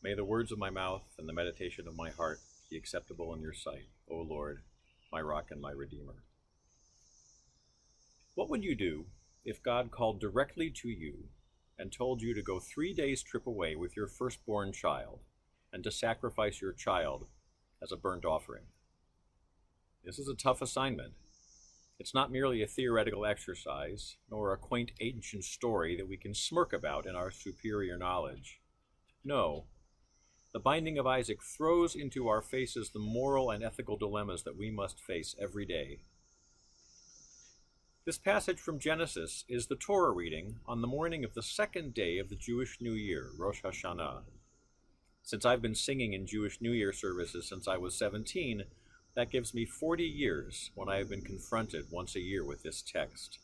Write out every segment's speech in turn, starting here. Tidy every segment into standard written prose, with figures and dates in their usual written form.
May the words of my mouth and the meditation of my heart be acceptable in your sight, O Lord, my rock and my redeemer. What would you do if God called directly to you and told you to go 3 days' trip away with your firstborn child and to sacrifice your child as a burnt offering? This is a tough assignment. It's not merely a theoretical exercise, nor a quaint ancient story that we can smirk about in our superior knowledge. No, the binding of Isaac throws into our faces the moral and ethical dilemmas that we must face every day. This passage from Genesis is the Torah reading on the morning of the second day of the Jewish New Year, Rosh Hashanah. Since I've been singing in Jewish New Year services since I was 17, that gives me 40 years when I have been confronted once a year with this text.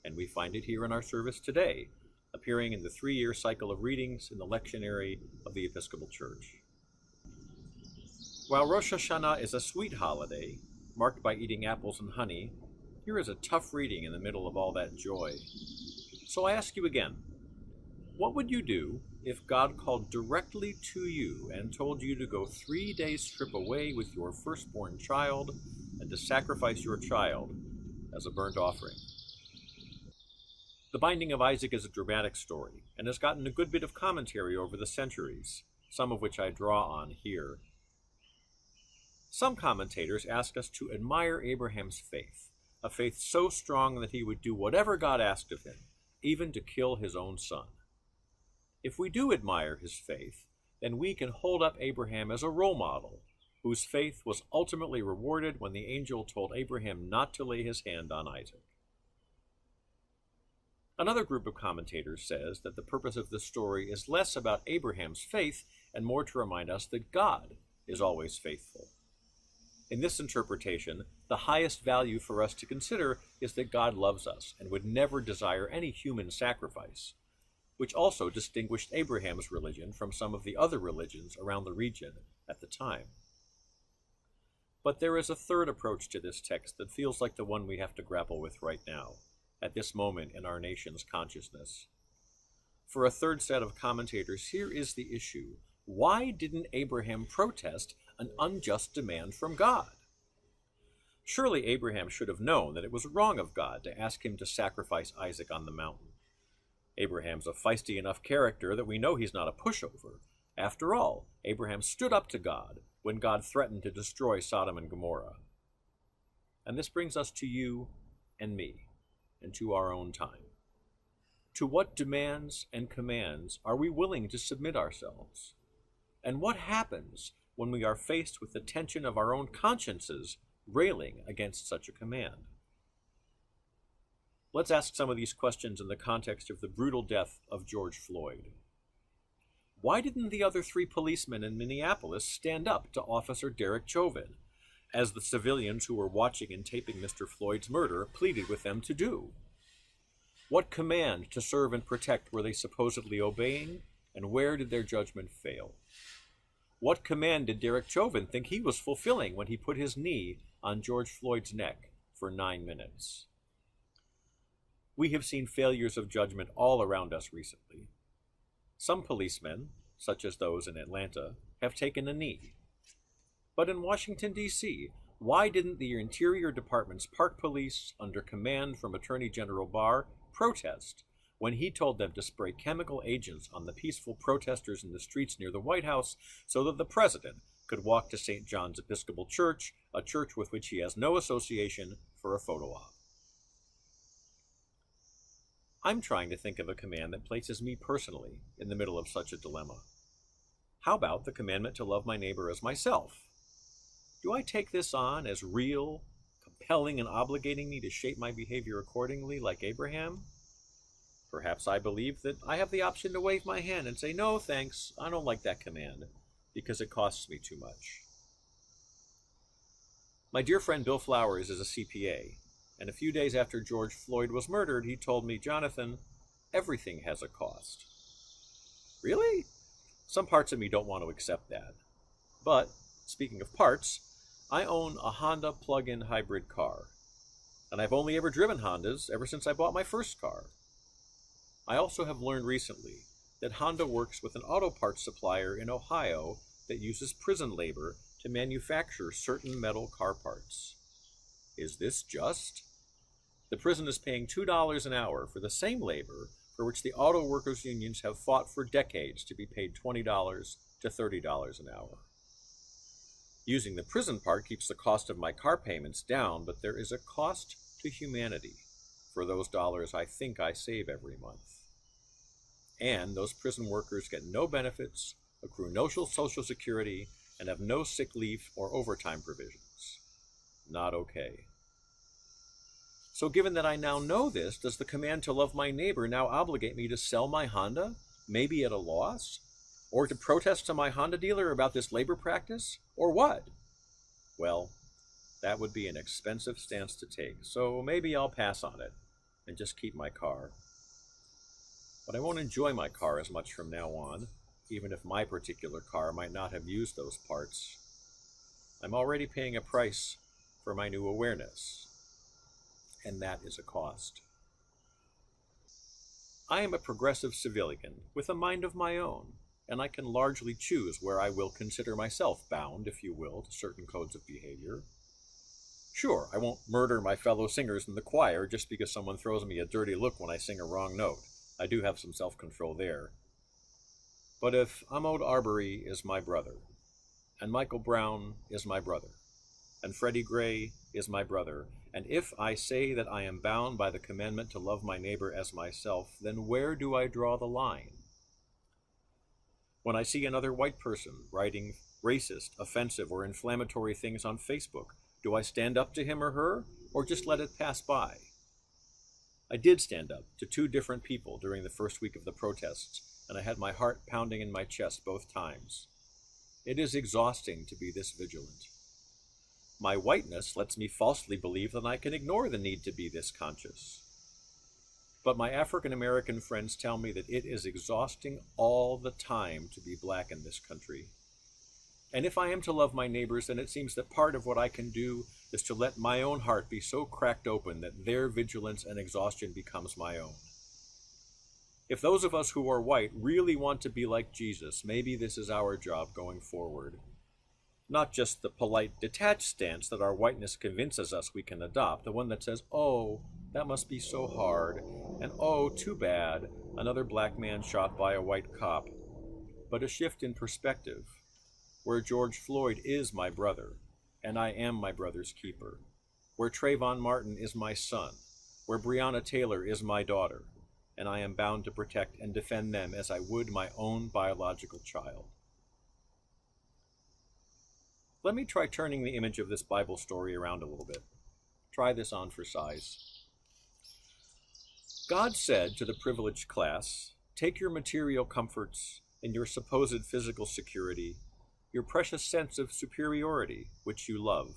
And we find it here in our service today, appearing in the 3-year cycle of readings in the lectionary of the Episcopal Church. While Rosh Hashanah is a sweet holiday, marked by eating apples and honey, here is a tough reading in the middle of all that joy. So I ask you again, what would you do if God called directly to you and told you to go 3 days' trip away with your firstborn child and to sacrifice your child as a burnt offering? The binding of Isaac is a dramatic story and has gotten a good bit of commentary over the centuries, some of which I draw on here. Some commentators ask us to admire Abraham's faith, a faith so strong that he would do whatever God asked of him, even to kill his own son. If we do admire his faith, then we can hold up Abraham as a role model, whose faith was ultimately rewarded when the angel told Abraham not to lay his hand on Isaac. Another group of commentators says that the purpose of this story is less about Abraham's faith and more to remind us that God is always faithful. In this interpretation, the highest value for us to consider is that God loves us and would never desire any human sacrifice, which also distinguished Abraham's religion from some of the other religions around the region at the time. But there is a third approach to this text that feels like the one we have to grapple with right now, at this moment in our nation's consciousness. For a third set of commentators, here is the issue. Why didn't Abraham protest an unjust demand from God? Surely Abraham should have known that it was wrong of God to ask him to sacrifice Isaac on the mountain. Abraham's a feisty enough character that we know he's not a pushover. After all, Abraham stood up to God when God threatened to destroy Sodom and Gomorrah. And this brings us to you and me, and to our own time. To what demands and commands are we willing to submit ourselves? And what happens when we are faced with the tension of our own consciences railing against such a command? Let's ask some of these questions in the context of the brutal death of George Floyd. Why didn't the other 3 policemen in Minneapolis stand up to Officer Derek Chauvin, as the civilians who were watching and taping Mr. Floyd's murder pleaded with them to do? What command to serve and protect were they supposedly obeying, and where did their judgment fail? What command did Derek Chauvin think he was fulfilling when he put his knee on George Floyd's neck for 9 minutes? We have seen failures of judgment all around us recently. Some policemen, such as those in Atlanta, have taken a knee. But in Washington, D.C., why didn't the Interior Department's Park Police, under command from Attorney General Barr, protest when he told them to spray chemical agents on the peaceful protesters in the streets near the White House so that the president could walk to St. John's Episcopal Church, a church with which he has no association, for a photo op? I'm trying to think of a command that places me personally in the middle of such a dilemma. How about the commandment to love my neighbor as myself? Do I take this on as real, compelling, and obligating me to shape my behavior accordingly, like Abraham? Perhaps I believe that I have the option to wave my hand and say, no, thanks, I don't like that command, because it costs me too much. My dear friend Bill Flowers is a CPA, and a few days after George Floyd was murdered, he told me, Jonathan, everything has a cost. Really? Some parts of me don't want to accept that. But, speaking of parts, I own a Honda plug-in hybrid car, and I've only ever driven Hondas ever since I bought my first car. I also have learned recently that Honda works with an auto parts supplier in Ohio that uses prison labor to manufacture certain metal car parts. Is this just? The prison is paying $2 an hour for the same labor for which the auto workers' unions have fought for decades to be paid $20 to $30 an hour. Using the prison part keeps the cost of my car payments down, but there is a cost to humanity for those dollars I think I save every month. And those prison workers get no benefits, accrue no Social Security, and have no sick leave or overtime provisions. Not okay. So given that I now know this, does the command to love my neighbor now obligate me to sell my Honda, maybe at a loss? Or to protest to my Honda dealer about this labor practice? Or what? Well, that would be an expensive stance to take, so maybe I'll pass on it and just keep my car. But I won't enjoy my car as much from now on, even if my particular car might not have used those parts. I'm already paying a price for my new awareness, and that is a cost. I am a progressive civilian with a mind of my own, and I can largely choose where I will consider myself bound, if you will, to certain codes of behavior. Sure, I won't murder my fellow singers in the choir just because someone throws me a dirty look when I sing a wrong note. I do have some self-control there. But if Ahmaud Arbery is my brother, and Michael Brown is my brother, and Freddie Gray is my brother, and if I say that I am bound by the commandment to love my neighbor as myself, then where do I draw the line? When I see another white person writing racist, offensive, or inflammatory things on Facebook, do I stand up to him or her, or just let it pass by? I did stand up to two different people during the first week of the protests, and I had my heart pounding in my chest both times. It is exhausting to be this vigilant. My whiteness lets me falsely believe that I can ignore the need to be this conscious. But my African American friends tell me that it is exhausting all the time to be black in this country. And if I am to love my neighbors, then it seems that part of what I can do is to let my own heart be so cracked open that their vigilance and exhaustion becomes my own. If those of us who are white really want to be like Jesus, maybe this is our job going forward. Not just the polite, detached stance that our whiteness convinces us we can adopt, the one that says, oh, that must be so hard, and oh, too bad, another black man shot by a white cop, but a shift in perspective, where George Floyd is my brother, and I am my brother's keeper, where Trayvon Martin is my son, where Breonna Taylor is my daughter, and I am bound to protect and defend them as I would my own biological child. Let me try turning the image of this Bible story around a little bit. Try this on for size. God said to the privileged class, take your material comforts and your supposed physical security, your precious sense of superiority, which you love,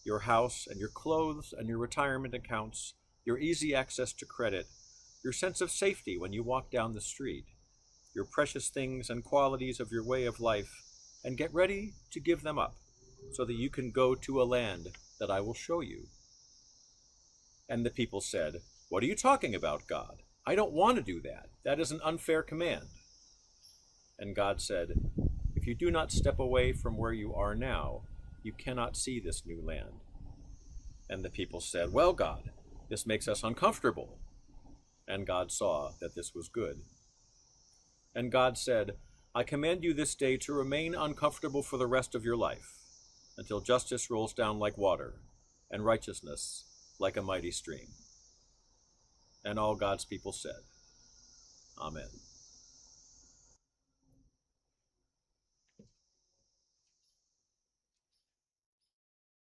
your house and your clothes and your retirement accounts, your easy access to credit, your sense of safety when you walk down the street, your precious things and qualities of your way of life, and get ready to give them up so that you can go to a land that I will show you. And the people said, what are you talking about, God? I don't want to do that. That is an unfair command. And God said, if you do not step away from where you are now, you cannot see this new land. And the people said, well, God, this makes us uncomfortable. And God saw that this was good. And God said, I command you this day to remain uncomfortable for the rest of your life, until justice rolls down like water, and righteousness like a mighty stream. And all God's people said, Amen.